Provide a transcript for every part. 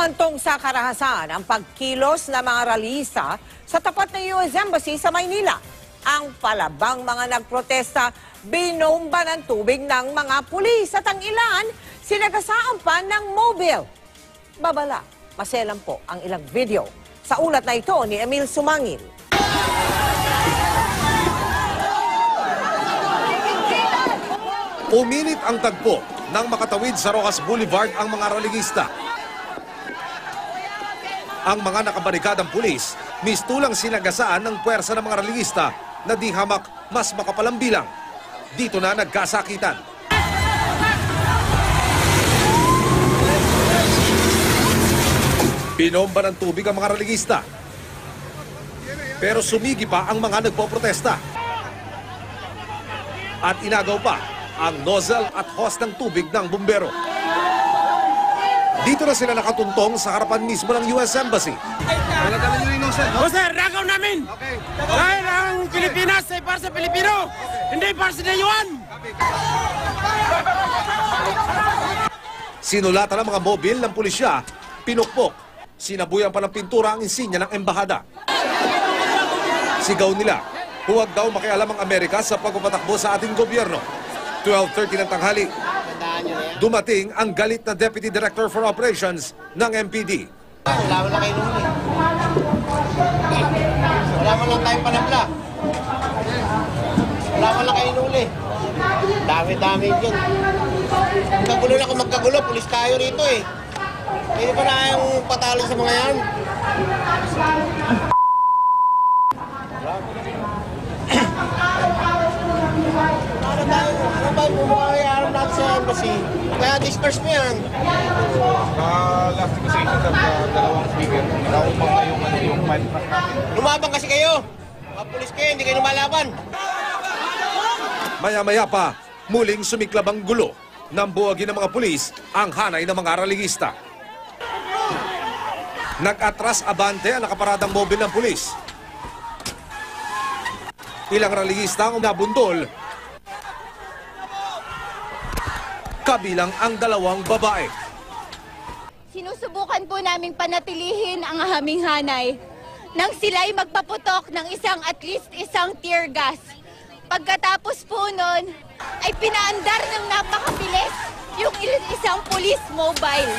Humantong sa karahasan ang pagkilos ng mga rallyista sa tapat ng US Embassy sa Maynila. Ang palabang mga nagprotesta, binomba ng tubig ng mga pulis at ang ilan, sinagasaan pa ng mobile. Babala, maselan po ang ilang video. Sa ulat na ito ni Emil Sumangil. Uminit ang tagpo nang makatawid sa Rojas Boulevard ang mga rallyista. Ang mga nakabarikadang pulis, mistulang sinagasaan ng puwersa ng mga rallyista na di hamak mas makapalang bilang. Dito na nagkasakitan. Binomba ng tubig ang mga rallyista. Pero sumigi pa ang mga nagpoprotesta. At inagaw pa ang nozzle at hose ng tubig ng bumbero. Dito na sila nakatuntong sa harapan mismo ng US Embassy. Dala-dala nyo yung nozzle, no? O sir, ragaw namin! Okay. Dahil ang Pilipinas ay para sa Pilipino, hindi para sa Dayuan! Sinulatan ng mga mobil ng pulisya, pinukpok. Sinabuyan pa ng pintura ang insinya ng embahada. Sigaw nila, huwag daw makialam ang Amerika sa pagpapatakbo sa ating gobyerno. 12:30 ng tanghali, dumating ang galit na Deputy Director for Operations ng MPD. Wala mo lang kayo nuli. Wala mo lang tayong panabla. Wala mo lang kayo nuli. Dami-dami yun. Magkagulo na kung magkagulo, pulis tayo rito eh. Hindi pa na yung patalo sa mga yan. Ano ba yung bumayaran natin sa embassy? Kaya disperse mo yan. Last negotiation sa dalawang speaker. Naumang na yung file pass natin. Lumabang kasi kayo. Mga pulis kayo, hindi kayo lumalaban. Maya-maya pa, muling sumiklab ang gulo. Nang buwagin ng mga pulis ang hanay ng mga rallyista. Nag-atras abante ang nakaparadang mobil ng pulis. Ilang rallyista ang nabundol, kabilang ang dalawang babae. Sinusubukan po naming panatilihin ang aming hanay nang sila'y magpaputok ng at least isang tear gas. Pagkatapos po nun, ay pinaandar ng napakabilis yung isang police mobile.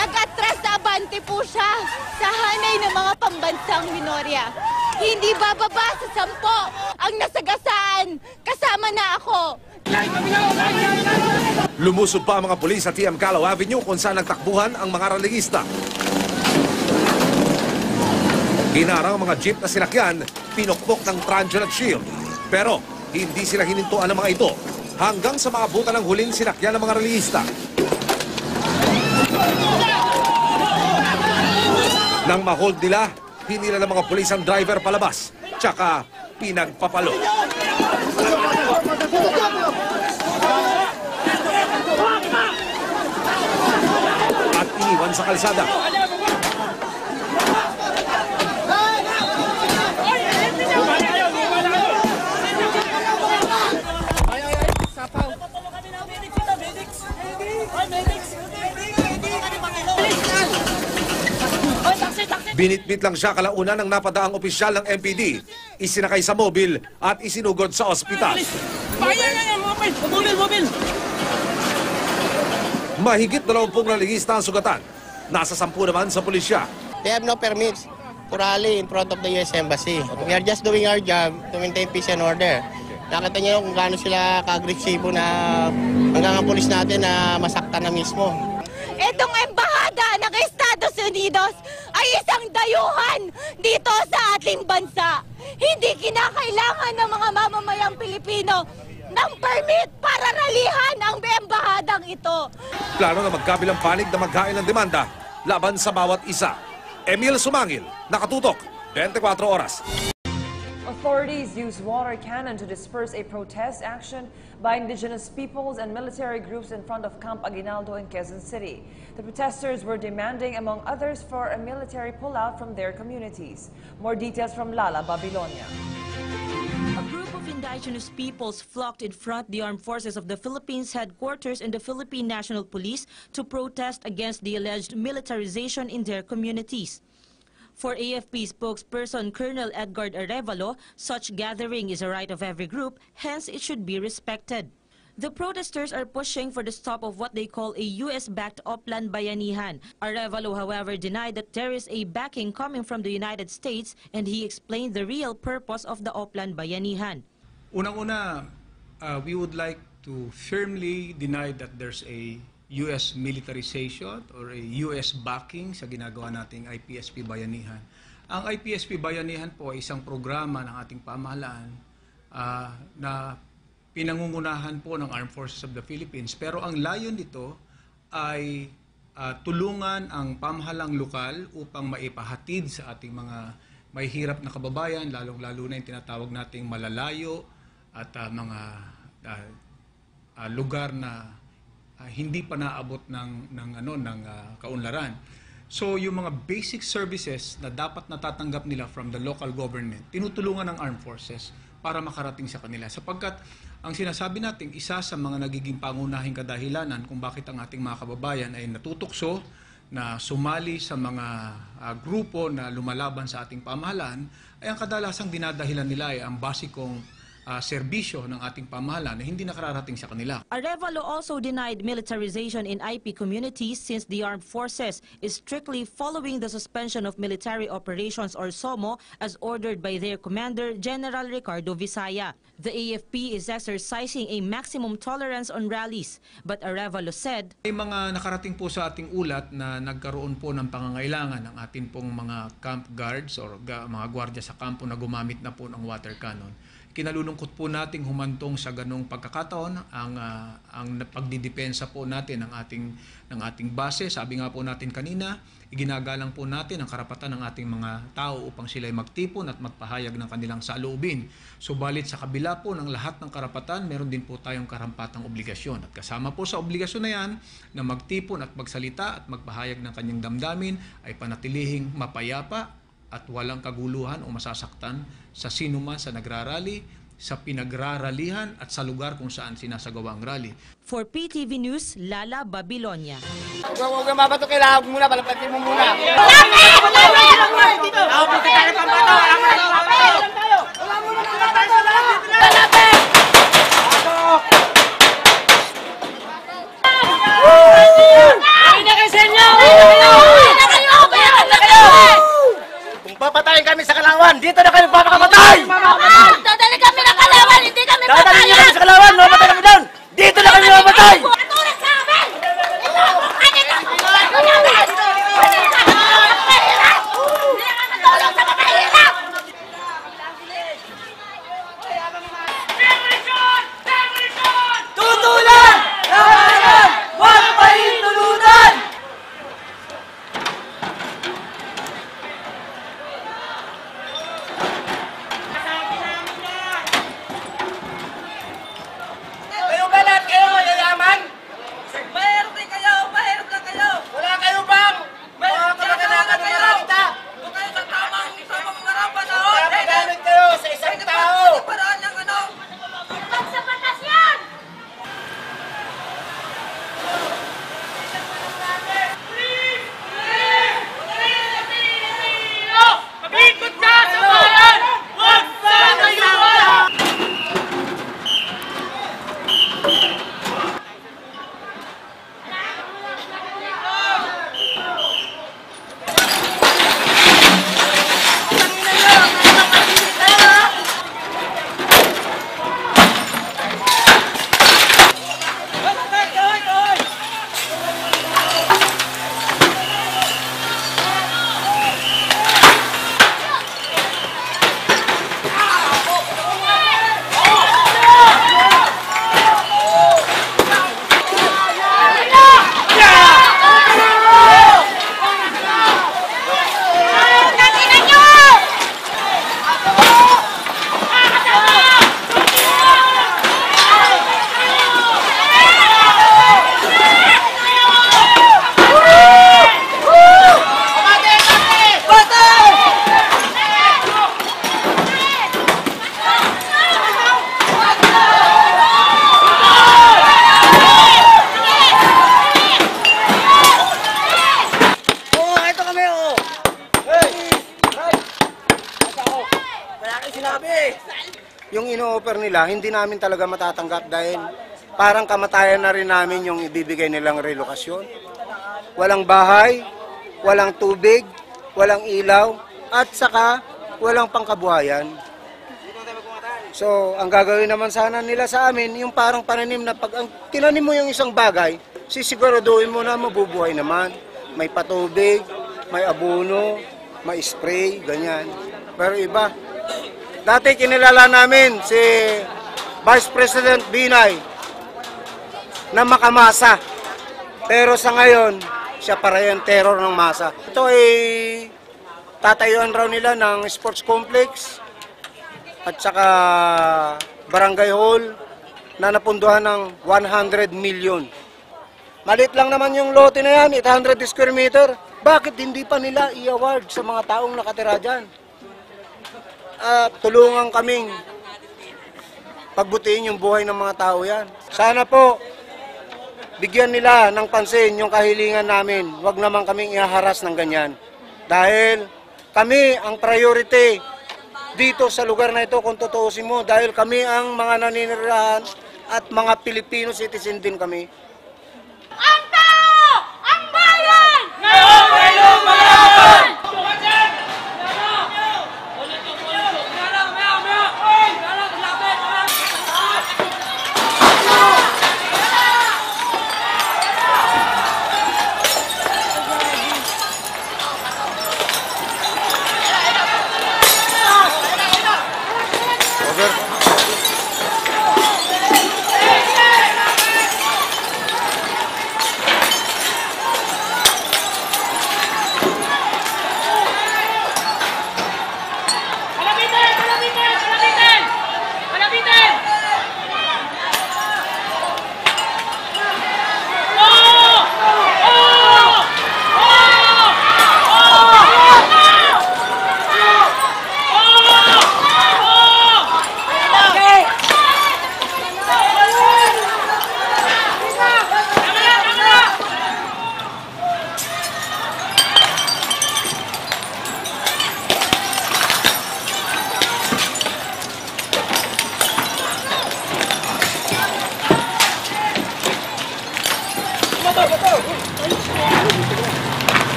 Nag-atras na abante po siya sa hanay ng mga pambansang minorya. Hindi bababa sa 10 ang nasagasaan. Kasama na ako. Lumusob pa ang mga pulis sa TM Calao Avenue kung saan nagtakbuhan ang mga rallyista. Hinarang ang mga jeep na sinakyan, pinukpok ng truncheon at shield. Pero hindi sila hinintuan ng mga ito hanggang sa maabutan ng huling sinakyan ng mga rallyista. Nang ma-hold nila, hinila ng mga pulis ang driver palabas, tsaka pinagpapalo. At iniwan sa kalsada. Binitbit lang siya kalauna ng napadaang opisyal ng MPD. Isinakay sa mobil at isinugod sa ospital. Mahigit 20 rallyista ang sugatan. Nasa 10 naman sa pulisya. They have no permits to rally in front of the US Embassy. We are just doing our job to maintain peace and order. Nakita niyo kung gaano sila ka-agresibo na hanggang ang pulis natin na masaktan na mismo. Itong embahada ng Estados Unidos ay isang dayuhan dito sa ating bansa. Hindi kinakailangan ng mga mamamayang Pilipino ng permit para ralihan ang embahadang ito. Plano na magkabilang panig na maghain ng demanda laban sa bawat isa. Emil Sumangil, nakatutok, 24 oras. Authorities used water cannon to disperse a protest action by indigenous peoples and military groups in front of Camp Aguinaldo in Quezon City. The protesters were demanding, among others, for a military pullout from their communities. More details from Lala Babilonia. A group of indigenous peoples flocked in front the Armed Forces of the Philippines headquarters in the Philippine National Police to protest against the alleged militarization in their communities. For AFP spokesperson Colonel Edgar Arevalo, such gathering is a right of every group, hence it should be respected. The protesters are pushing for the stop of what they call a US-backed Oplan Bayanihan. Arevalo, however, denied that there is a backing coming from the United States, and he explained the real purpose of the Oplan Bayanihan. Unang-una, we would like to firmly deny that there's a US militarization or a US backing sa ginagawa nating IPSP Bayanihan. Ang IPSP Bayanihan po ay isang programa ng ating pamahalaan na pinangungunahan po ng Armed Forces of the Philippines. Pero ang layon nito ay tulungan ang pamahalang lokal upang maipahatid sa ating mga may hirap na kababayan, lalong-lalo na yung tinatawag nating malalayo at mga lugar na hindi pa naabot ng kaunlaran. So yung mga basic services na dapat natatanggap nila from the local government, tinutulungan ng Armed Forces para makarating sa kanila. Sapagkat ang sinasabi natin, isa sa mga nagiging pangunahing kadahilanan kung bakit ang ating mga kababayan ay natutukso na sumali sa mga grupo na lumalaban sa ating pamahalaan, ay ang kadalasang dinadahilan nila ay ang basikong serbisyo ng ating pamahalaan na hindi nakararating sa kanila. Arevalo also denied militarization in IP communities since the armed forces is strictly following the suspension of military operations or SOMO as ordered by their commander, General Ricardo Visaya. The AFP is exercising a maximum tolerance on rallies, but Arevalo said, May mga nakarating po sa ating ulat na nagkaroon po ng pangangailangan ng ating pong mga camp guards or mga gwardya sa kampo na gumamit na po ng water cannon. Kinalulungkot po nating humantong sa ganong pagkakataon ang pagdidepensa po natin ng ating base. Sabi nga po natin kanina, iginagalang po natin ang karapatan ng ating mga tao upang sila'y magtipon at magpahayag ng kanilang saloobin. Subalit sa kabila po ng lahat ng karapatan, meron din po tayong karampatang obligasyon. At kasama po sa obligasyon na yan, na magtipon at magsalita at magpahayag ng kanyang damdamin ay panatilihing mapayapa at walang kaguluhan o masasaktan sa sinuman sa nagrarally, sa pinagraralihan at sa lugar kung saan sinasagawa ang rally. For PTV News, Lala Babilonia. Huwag kang mabato, kailangan muna, palapatin mo muna. Papatayin kami sa Kalawan! Dito na kami papakamatay! Dadali kami ng Kalawan, hindi kami Dadali niyo kami sa Kalawan! Mamatay kami doon! Dito na kami mamatay! Patulad sa amin! Ito ang kanila! Ito namin! Hindi ka matulog sa makahirap! Tutulan! Labanan! Huwag pahintulutan! Yung ino-offer nila, hindi namin talaga matatanggap dahil parang kamatayan na rin namin yung ibibigay nilang relokasyon. Walang bahay, walang tubig, walang ilaw, at saka walang pangkabuhayan. So, ang gagawin naman sana nila sa amin, yung parang pananim na pag tinanim mo yung isang bagay, sisiguraduhin mo na mabubuhay naman. May patubig, may abono, may spray, ganyan. Pero iba, dati kinilala namin si Vice President Binay na makamasa. Pero sa ngayon, siya para yung terror ng masa. Ito ay tatayuan raw nila ng sports complex at saka barangay hall na napunduhan ng 100 million. Malit lang naman yung lote na yan, 800 square meter. Bakit hindi pa nila i-award sa mga taong nakatira dyan? Tulungan kaming pagbutiin yung buhay ng mga tao yan. Sana po, bigyan nila ng pansin yung kahilingan namin. Huwag naman kaming ihaharas ng ganyan. Dahil kami ang priority dito sa lugar na ito kung tutuusin mo. Dahil kami ang mga naninirahan at mga Filipino citizen din kami. Ang tao! Ang bayan! Ngayon ay lumayan!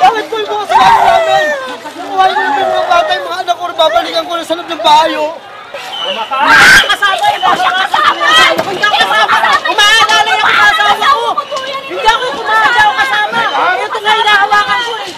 Bakit po yung mga salamat namin? Nakuha yung mga batay, mga anak ko, babalikan ko na sa loob ng bayo. Kasama yun! Hindi ako kasama! Umaalala yung kasama ko! Hindi ako kumahaga o kasama! Ito nga hinahawakan ko eh!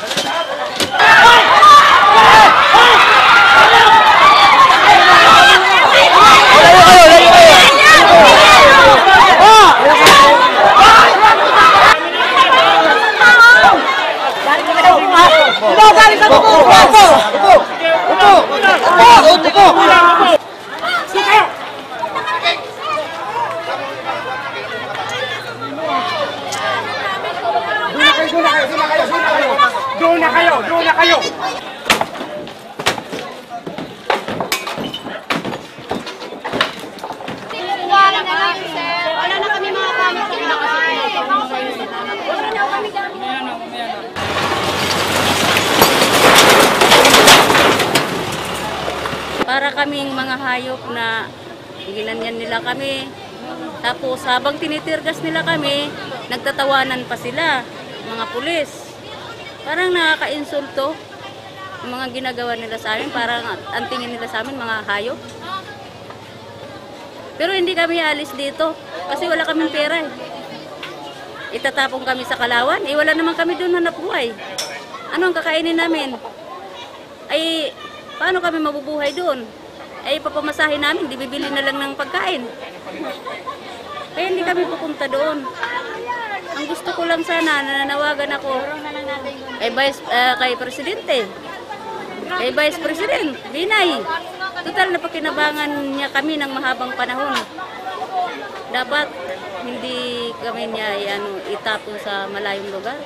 Doon na kayo! Wala na lang, sir. Wala na kami mga gamit. Wala na kami gamit. Para kaming mga hayop na ginanyan nila kami. Tapos habang tinitirgas nila kami, nagtatawanan pa sila, mga pulis. Parang nakaka-insulto yung mga ginagawa nila sa amin. Parang ang tingin nila sa amin, mga hayop. Pero hindi kami alis dito kasi wala kaming pera eh. Itatapong kami sa Kalawan, wala naman kami doon hanap buhay. Ano ang kakainin namin? Ay, paano kami mabubuhay doon? Ay, papamasahin namin, di bibili na lang ng pagkain. Kaya hindi kami pupunta doon. Ang gusto ko lang sana, nananawagan ako kay Presidente. Kay Vice President, Binay. Total na pakinabangan niya kami ng mahabang panahon. Dapat hindi kami niya itapon sa malayong lugar.